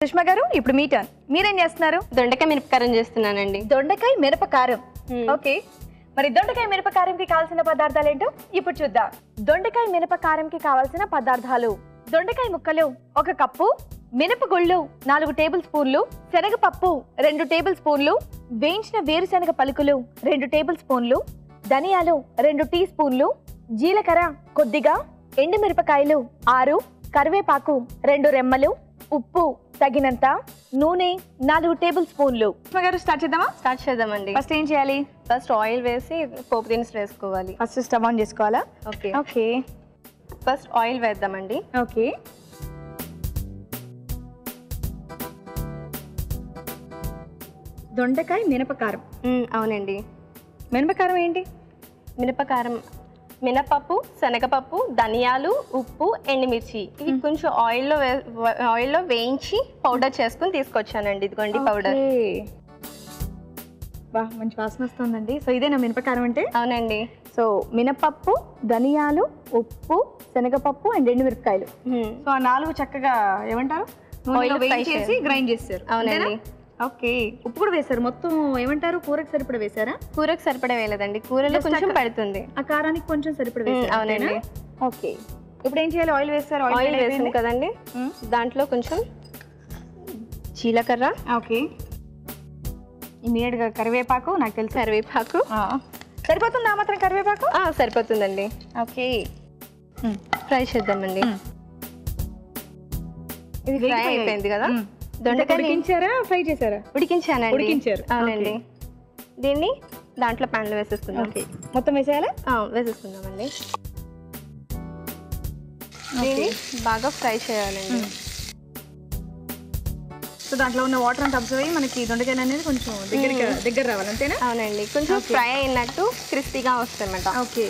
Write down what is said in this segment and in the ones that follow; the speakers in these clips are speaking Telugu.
సుష్మా గారు ఇప్పుడు మీ టర్న్. మీరేం చేస్తున్నారు? దొండకాయ మిరపకారం చేస్తున్నానండి. దొండకాయ మిరపకారం. ఓకే, మరి దొండకాయ మిరపకారంకి కావాల్సిన పదార్థాలు ఏంటో ఇప్పుడు చూద్దాం. దొండకాయ మిరపకారంకి కావాల్సిన పదార్థాలు: దొండకాయ ముక్కలు 1 కప్పు, మినపగుళ్ళు 4 టేబుల్ స్పూన్లు, శనగపప్పు 2 టేబుల్ స్పూన్లు, వేయించిన వేరుశనగ పలుకులు 2 టేబుల్ స్పూన్లు, ధనియాలు 2 టీ స్పూన్లు, జీలకర్ర కొద్దిగా, ఎండుమిరపకాయలు 6, కరివేపాకు 2 రెమ్మలు, ఉప్పు తగినంత, నూనె 4 టేబుల్ స్పూన్లు. స్టార్ట్ చేద్దామా? స్టార్ట్ చేద్దామండి. ఫస్ట్ ఏం చేయాలి? ఫస్ట్ ఆయిల్ వేసి పోపు దినుసులు వేసుకోవాలి. ఫస్ట్ స్టవ్ ఆన్ చేసుకోవాలా? ఓకే ఓకే, ఫస్ట్ ఆయిల్ వేద్దామండి. ఓకే. దొండకాయ మినపకారం. అవునండి. మినపకారం ఏంటి? మినపకారం మినపప్పు, శనగపప్పు, ధనియాలు, ఉప్పు, ఎండుమిర్చి ఇవి కొంచెం ఆయిల్లో వేయించి పౌడర్ చేసుకుని తీసుకొచ్చానండి. ఇదిగోండి పౌడర్. బా, మంచి వాసన వస్తుందండి. సో ఇదేనా మినపకారం అంటే? అవునండి. సో మినపప్పు, ధనియాలు, ఉప్పు, శనగపప్పు అండ్ ఎండుమిరపకాయలు. సో ఆ 4 చక్కగా ఏమంటారు, వేయించేసి గ్రైండ్ చేస్తారు. అవునండి. ఓకే, ఉప్పు కూడా వేశారు. మొత్తం ఏమంటారు, కూరకు సరిపడా వేశారా? కూరకు సరిపడా వేయలేదండి, కూరలో కొంచెం పడుతుంది. ఆ కారానికి కొంచెం సరిపడా వేశారు. అవునండి. ఓకే, ఇప్పుడు ఏం చేయాలి? ఆయిల్ వేస్తారు. ఆయిల్ వేసాను కదండి, దాంట్లో కొంచెం జీలకర్ర. ఓకే, ఇమీడియట్గా కరివేపాకు. నాకు తెలుసు కరివేపాకు సరిపోతుందా? మాత్రం కరివేపాకు సరిపోతుందండి. ఓకే, ఫ్రై చేద్దామండి. ఇది ఫ్రై అయిపోయింది కదా. దొండకాయ ఉడికించారా, ఫ్రై చేశారా? ఉడికించానండి. ఉడికించారు. అవునండి. దీన్ని దాంట్లో ప్యాన్లో వేసేసుకుందాం. ఓకే, మొత్తం వేసేయాలా? వేసేసుకుందామండి. దీన్ని బాగా ఫ్రై చేయాలండి. సో దాంట్లో ఉన్న వాటర్ అంతా అబ్జర్వ్ అయ్యి మనకి దొండకాయలు అనేది కొంచెం దగ్గర రావాలి, అంతేనా? అవునండి, కొంచెం ఫ్రై అయినట్టు క్రిస్పీగా వస్తాయన్నమాట. ఓకే,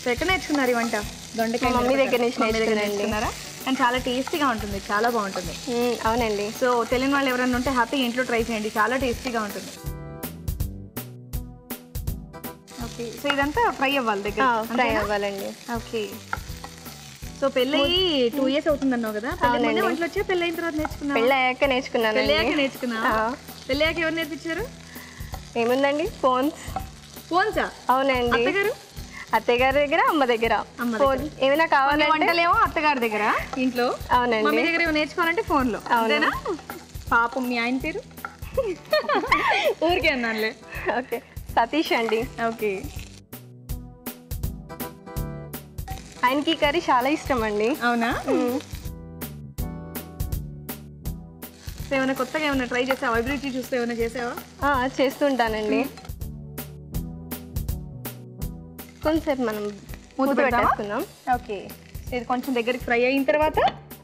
సో ఎక్కడ నేర్చుకున్నారు ఈ వంట? దొండకాయ మమ్మీ దగ్గర నుంచి నేర్చుకున్నారా? అండ్ చాలా టేస్టీగా ఉంటుంది, చాలా బాగుంటుంది. అవునండి. సో తెలియని వాళ్ళు ఎవరైనా ఉంటే హ్యాపీగా ఇంట్లో ట్రై చేయండి, చాలా టేస్టీగా ఉంటుంది. ఓకే, సో ఇదంతా ఫ్రై అవ్వాలి, దగ్గర ఫ్రై అవ్వాలండి. ఓకే, సో పెళ్ళి 2 years అవుతుంది అన్నావు కదా. వంటలు వచ్చా పెళ్ళి అయిన తర్వాత నేర్చుకున్నా? పెళ్ళి అయ్యాక నేర్చుకున్నాను. పెళ్ళి అయ్యాక ఎవరు నేర్పించారు? ఏముందండి, ఫోన్సా. అవునండి, అత్తయ్య గారి దగ్గర, అమ్మ దగ్గర. ఏమైనా కావాలంటే వంటలేమో అత్తగారి దగ్గర ఇంట్లో. అవునండి. మమ్మీ దగ్గర ఏమైనా నేర్చుకోవాలంటే ఫోన్లో. అవునా? పాపం మీ ఆయన పేరు? ఊరికే అన్నానులే. ఓకే, సతీష్ అండి. ఓకే, ఆయనకి కర్రీ చాలా ఇష్టం అండి. అవునా? సో ఏమైనా కొత్తగా ఏమైనా ట్రై చేసావా? అభిరుచి చూస్తే ఏమైనా చేసావా? చేస్తుంటానండి. కొంచెంసేపు మనం మూత పెట్టేసుకుందాం. ఓకే, ఇది కొంచెం దగ్గరికి ఫ్రై అయిన తర్వాత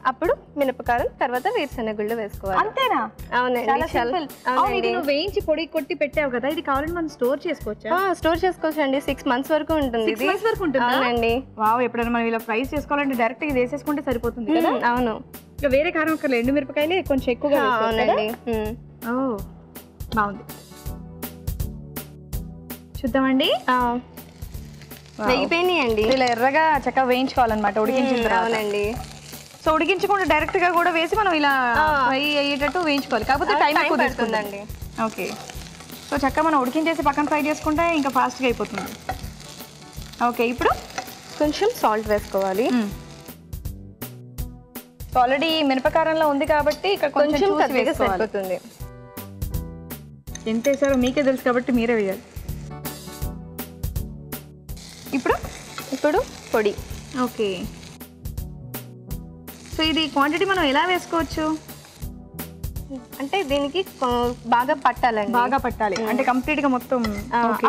అప్పుడు మినపకారం, తర్వాత వేరుశనగుళ్ళు వేసుకోవాలి. అంతేనా? అవునండి. నువ్వు వేయించి పొడి కొట్టి పెట్టావు కదా, ఇది కావాలంటే మనం స్టోర్ చేసుకోవచ్చా? స్టోర్ చేసుకోవచ్చు అండి. 6 months వరకు ఉంటుంది. 6 months వరకు ఉంటుంది. అవునండి. వావ్, ఎప్పుడైనా మనం ఇలా ఫ్రై చేసుకోవాలంటే డైరెక్ట్ ఇది వేసేసుకుంటే సరిపోతుంది కదా. అవును, ఇక వేరే కారం అక్కడ ఎండుమిరపకాయలే కొంచెం ఎక్కువగా. అవునండి. బాగుంది, చూద్దామండి. వేగిపోయినాయండి. ఇలా ఎర్రగా చక్కగా వేయించుకోవాలన్నమాట ఉడికించిన తర్వాత. అవునండి. సో ఉడికించకుండా డైరెక్ట్ గా కూడా వేసి మనం ఇలా ఫ్రై అయ్యేటట్టు వేయించుకోవాలి, కాకపోతే టైం ఎక్కువ తీసుకుంటుందండి. ఓకే, సో చక్కగా మనం ఉడికించేసి పక్కన ఫ్రై చేసుకుంటే ఇంకా ఫాస్ట్గా అయిపోతుంది. ఓకే, ఇప్పుడు కొంచెం సాల్ట్ వేసుకోవాలి. ఆల్రెడీ మిరపకారంలో ఉంది కాబట్టి ఇక్కడ కొంచెం సరిపోతుంది. ఎంత వేసారో మీకే తెలుసు కాబట్టి మీరే వేయాలి. ఇప్పుడు పొడి. ఓకే, సో ఇది క్వాంటిటీ మనం ఎలా వేసుకోవచ్చు అంటే దీనికి బాగా పట్టాలండి. బాగా పట్టాలి అంటే కంప్లీట్ గా మొత్తం.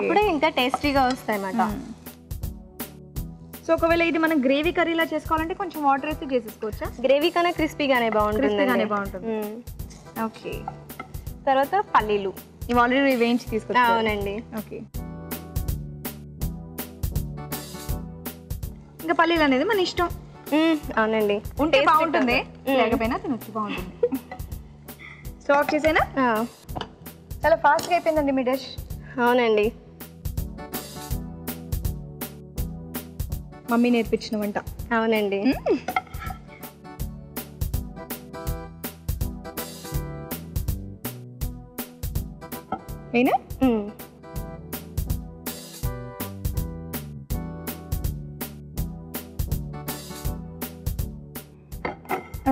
అప్పుడే ఇంకా టేస్టీగా వస్తాయి అన్నమాట. సో ఒకవేళ ఇది మనం గ్రేవీ కర్రీలా చేసుకోవాలంటే కొంచెం వాటర్ వేసి చేసేసుకోవచ్చా? గ్రేవీ కన్నా క్రిస్పీగానే బాగుంటుంది. ఓకే, తర్వాత పల్లీలు ఇవి ఆల్రెడీ వేయించి తీసుకొచ్చా? అవునండి. ఓకే, ఇంకా పల్లీలు అనేది మన ఇష్టం. అవునండి, ఉంటే బాగుంటుంది, లేకపోయినా తినొచ్చు, బాగుంటుంది. సో ఆఫ్ చేసేనా? చాలా ఫాస్ట్గా అయిపోయిందండి మీ డిష్. అవునండి, మమ్మీ నేర్పించిన వంట. అవునండి. వేనా?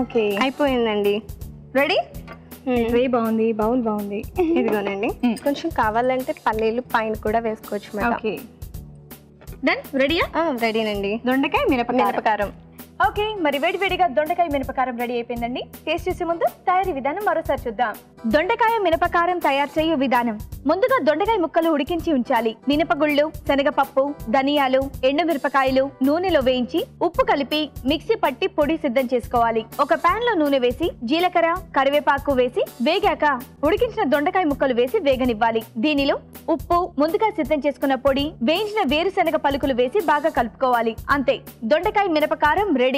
ఓకే, అయిపోయిందండి. రెడీ. ట్రే బాగుంది, బౌల్ బాగుంది. ఇదిగోనండి. కొంచెం కావాలంటే పల్లీలు పైన కూడా వేసుకోవచ్చు మేడం. Okay, done. రెడీయా? రెడీనండి. దొండకాయ మిరపకారం. ఓకే, మరి వేడివేడిగా దొండకాయ మినపకారం రెడీ అయిపోయిందండి. టేస్ట్ చేసే ముందు తయారీ విధానం మరోసారి చూద్దాం. దొండకాయ మినపకారం తయారు చేయు విధానం. ముందుగా దొండకాయ ముక్కలు ఉడికించి ఉంచాలి. మినపగుళ్ళు, శనగపప్పు, ధనియాలు, ఎండు మిరపకాయలు నూనెలో వేయించి ఉప్పు కలిపి మిక్సీ పట్టి పొడి సిద్ధం చేసుకోవాలి. ఒక పాన్ లో నూనె వేసి జీలకర్ర, కరివేపాకు వేసి వేగాక ఉడికించిన దొండకాయ ముక్కలు వేసి వేగనివ్వాలి. దీనిలో ఉప్పు, ముందుగా సిద్ధం చేసుకున్న పొడి, వేయించిన వేరుశనగ పలుకులు వేసి బాగా కలుపుకోవాలి. అంతే, దొండకాయ మినపకారం రెడీ.